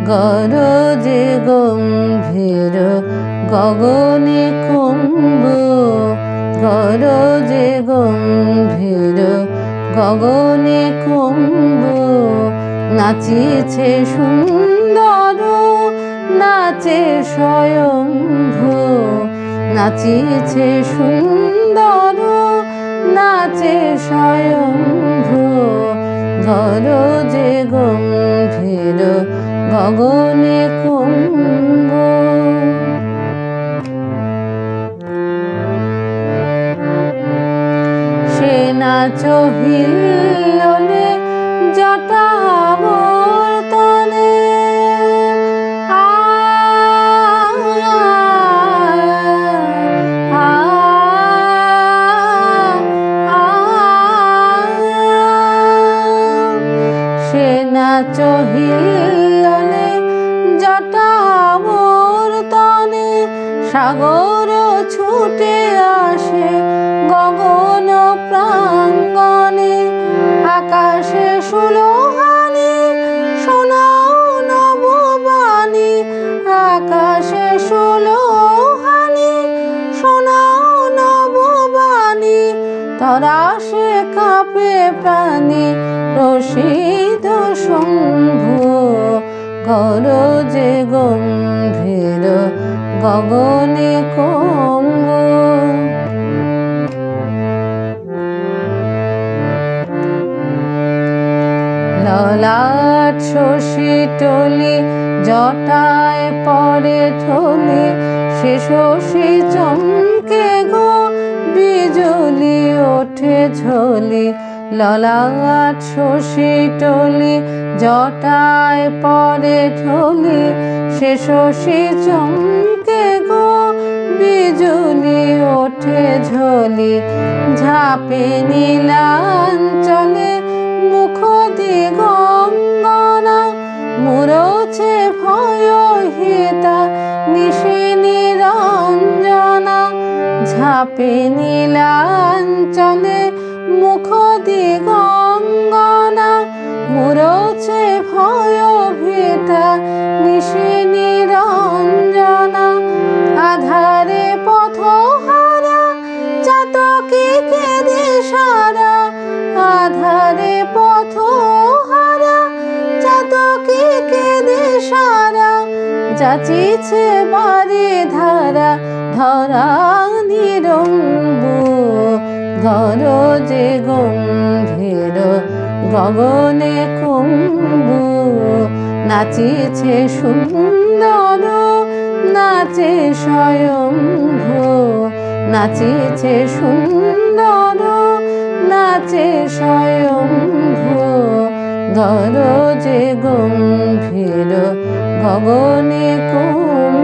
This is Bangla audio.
গরজে গম্ভীর গগনে কুম্ভ, গরজে গম্ভীর গগনে কুম্ভ, নাচিছে সুন্দর নাচে স্বয়ম্ভু, নাচিছে সুন্দর নাচে স্বয়ম্ভু, গরজে গম্ভীর গগনে কুম্ভ। সে নাচ হিল্লোলে জটা আবর্তনে, সে নাচ হিল্লোলে জটা আবর্তনে, সাগর ছুটে আসে গগন প্রাঙ্গণে, আকাশে সুলোহানি শোনাও নববাণী, আকাশে সুলোহানি শোনাও নববাণী, তরাসে কাঁপে প্রাণী প্রসিদ্ধ শম্ভু, গরজে গম্ভীর গগনে কুম্ভ। ললাট শশী টলি জটায় পরে ঠলি, সে শশী চমকে গো বিজলি ওঠে ঝলি, ললাট শশী টলি জটায় পরে ঠলি, সে শশী চমকে গো বিজলি ওঠে ঝলি, ঝাঁপে নীলাঞ্চলে মুখ দিগঙ্গনা, মুরছে ভয়হিতা নিশি নিরঞ্জনা, ঝাঁপে নীলাঞ্চলে মুখ দিগঙ্গনা, মুরছে ভয়ভীতা নিশি নিরঞ্জনা, আধারে পথহারা চাতকী কেঁদে সারা, আধারে পথহারা চাতকী কেঁদে সারা, যাচিছে বারে ধারা ধরা নিরম্বু, গরজে গম্ভীর গগনে কুম্ভ, নাচিছে সুন্দর নাচে স্বয়ম্ভু, নাচিছে সুন্দর নাচে স্বয়ম্ভু, গরজে গম্ভীর গগনে কুম্ভ।